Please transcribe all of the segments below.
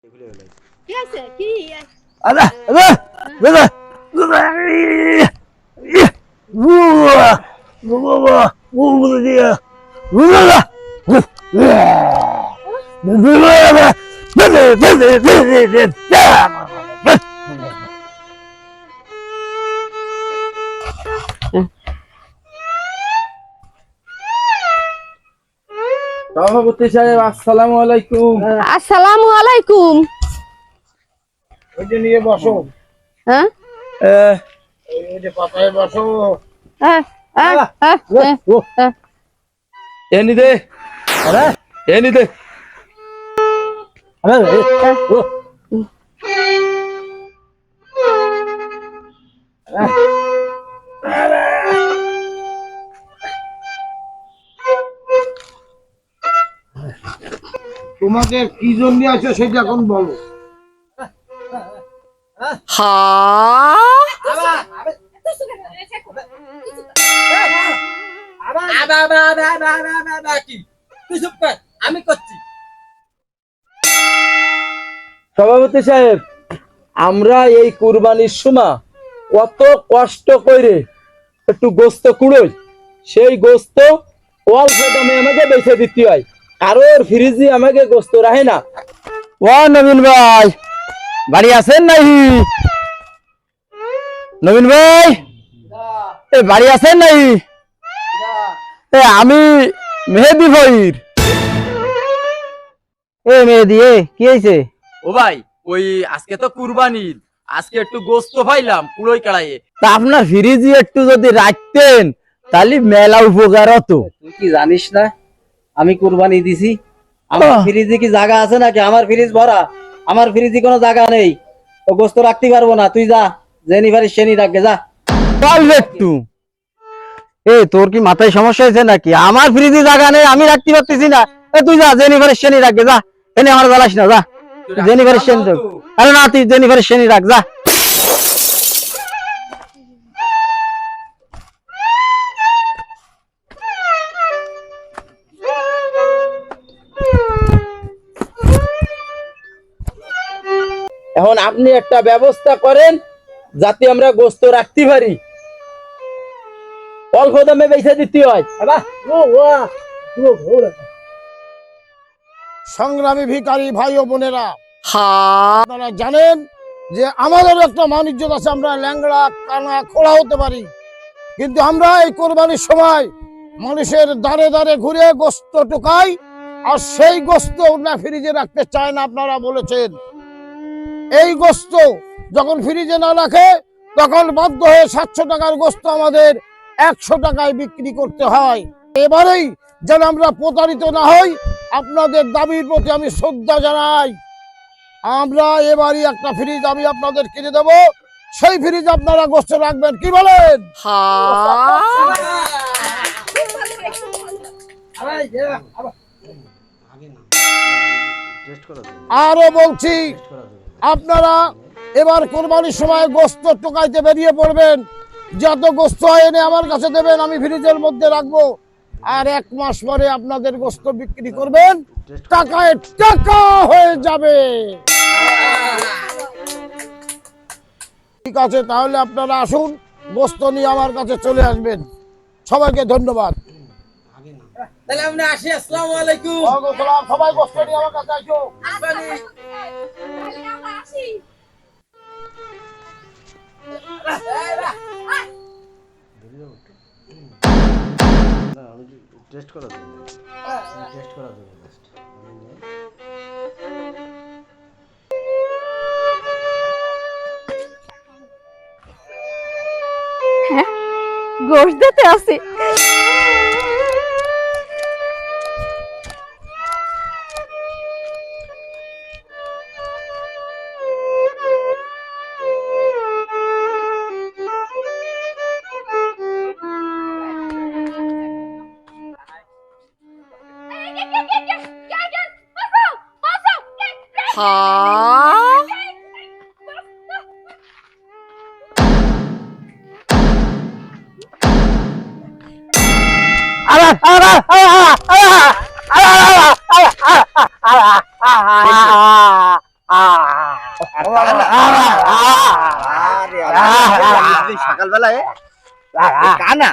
কি আছে কি আদা আদা দাদা সভাপতি সাহেব আসসালামু আলাইকুম। আসসালামু আলাইকুম। ওইটা নিয়ে বসো। হ্যাঁ এই যে পাতায় বসো। এনি দে আরে এনি দে আরে ও তোমাকে কি জন্য আছে সেটা এখন বলো। আমি করছি। সভাপতি সাহেব, আমরা এই কুরবানির সময় কত কষ্ট করে একটু গোস্ত কুড়োই, সেই গোস্ত অল্প দামে আমাকে বেচে দিতে হয়, কারোর ফ্রিজে আমাকে গোস্ত রাখে না। ও নবীন ভাই, বাড়ি আছেন নাই? নবীন ভাই, বাড়ি আছেন নাই? আমি মেহেদি ভাইর। মেহেদি কি হয়েছে? ও ভাই, ওই আজকে তো কুরবানির, আজকে একটু গোস্ত পাইলাম কুড়োই কাড়াইয়ে। তা আপনার ফ্রিজে একটু যদি রাখতেন তাহলে মেলা উপকার হতো। তুই কি জানিস না আমি কুরবানি দিছি? আমার ফ্রিজে কি জায়গা আছে নাকি? আমার ফ্রিজ ভরা, আমার ফ্রিজে কোনো জায়গা নেই, তো গোস্ত রাখতে পারবো না। তুই যা, জেনি পারিস সেনি রাখবে, যা। একটু তোর কি মাথায় সমস্যা হয়েছে নাকি? আমার ফ্রিজে জায়গা নেই, আমি রাখতে পারতেছি না। তুই যা, জেনিফারের শ্রেণী রাখবে, যা। এনে আমার জ্বালাস না, যা। জেনিফারের শ্রেণী রাখ। আরে না, তুই জেনিফারের শ্রেণী রাখ, যা। এখন আপনি একটা ব্যবস্থা করেন যাতে আমরা গোস্ত রাখতে পারি, অল্প দামে বেচে দিতে হয়। সংগ্রামী ভিখারি ভাই ও বোনেরা, আপনারা জানেন যে আমাদের একটা মান-ইজ্জত আছে, আমরা ল্যাংড়া কানা খোলা হতে পারি, কিন্তু আমরা এই কোরবানির সময় মানুষের দাঁড়ে দাঁড়ে ঘুরে গোস্ত টোকাই, আর সেই গোস্ত না ফ্রিজে রাখতে চায় না। আপনারা বলেছেন এই গোস্ত যখন ফ্রিজে না রাখে তখন বাধ্য হয়ে 700 টাকার গোস্ত আমাদের 100 টাকায় বিক্রি করতে হয়। এবারেই যেন আমরা প্রতারিত না হই, আপনাদের দাবির প্রতি আমি শ্রদ্ধা জানাই। আমরা এবারই একটা ফ্রিজ আমি আপনাদের কিনে দেব, সেই ফ্রিজ আপনারা গোস্ত রাখবেন, কি বলেন? আরো বলছি, আপনারা এবার কোরবানির সময় গোস্ত টোকাইতে বেরিয়ে পড়বেন, যত গোস্ত এনে আমার কাছে দেবেন, আমি ফ্রিজের মধ্যে রাখবো, আর 1 মাস পরে আপনাদের গোস্ত বিক্রি করবেন, টাকায় টাকা হয়ে যাবে। ঠিক আছে, তাহলে আপনারা আসুন, গোস্ত নিয়ে আমার কাছে চলে আসবেন। সবাইকে ধন্যবাদ। তাহলে আমরা আসি। আসসালামু আলাইকুম। সবাই গোস্ত নিয়ে আমার কাছে আসো। টেস্ট করা যাবে, টেস্ট করা যাবে। গোশ দিতে আছে। সকালবেলায় কানা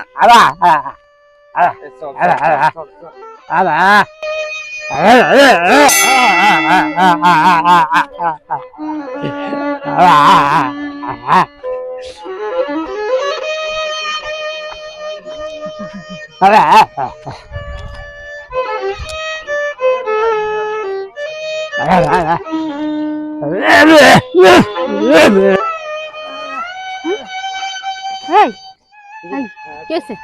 এই এই কি হয়েছে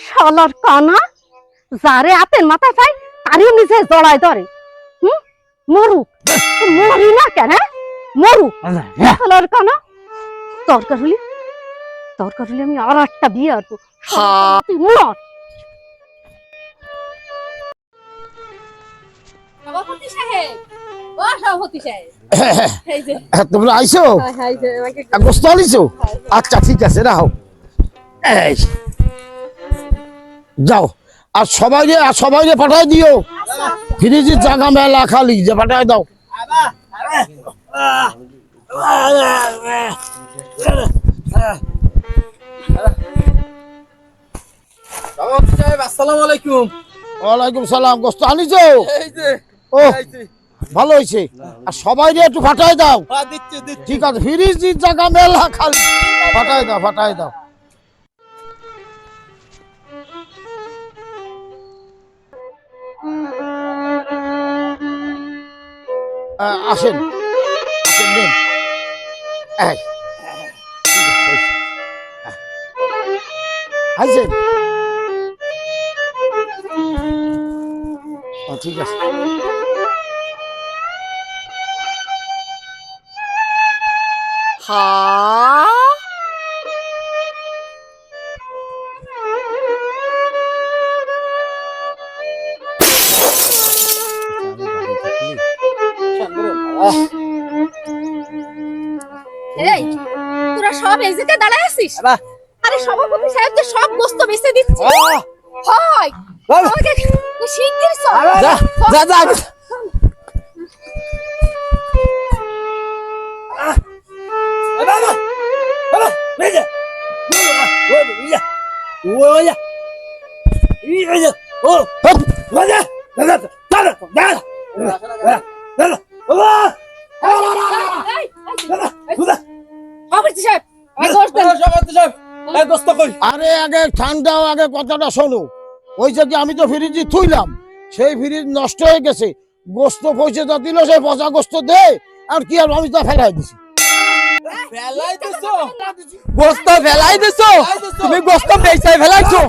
শালার কানা যারে আপের মাথায় পাই তারই নিজে জড়ায় ধরে মরুক মরি না কেন মরুক শালার কানা দরকার হলে আমি আর একটা বিয়ে আসবো তুই মর সভাপতি সাহেব ও সভাপতি সাহেব এই যে তোমরা আইছো হাই যে আমাকে গোস্ত আনিছো আচ্ছা ঠিক আছে রাখো এই যাও আর সবাইকে পাঠাই দিও ফ্রিজের জায়গা মেলা খালি যে পাঠাই দাও সভাপতি সাহেব আসসালামু আলাইকুম। ওয়ালাইকুম সালাম গোস্ত আনিছো এই যে ও এই যে, ভালো হয়েছে আর সবাইকে একটু পাঠাই দাও দিচ্ছি দিচ্ছি। ঠিক আছে ফ্রিজের জায়গা মেলা খালি পাঠাই দাও আসেন নেন। এই, আইছেন ঠিক আছে এই তোরা সব এই জায়গায় দাঁড়ায় আছিস আরে সভাপতি সাহেব যে সব গোস্ত বেচে দিচ্ছে হয় আমাকে শিগগির চল যা সভাপতি সাহেব আমাকে গোস্ত দেন। সভাপতি সাহেব এই গোস্ত কই? আরে আগে ঠান্ডাও আগে কথাটা শোনো ওই যে আমি তো ফ্রিজে থুইলাম সেই ফ্রিজ নষ্ট হয়ে গেছে গোস্ত পয়সাটা দিল সেই পচা গোস্ত দে আর কি আর আমি তা ফেলাই দিছি ফেলাই দিছো গোস্ত ফেলাই দিছো তুমি গোস্ত বেচাই ফেলাইছো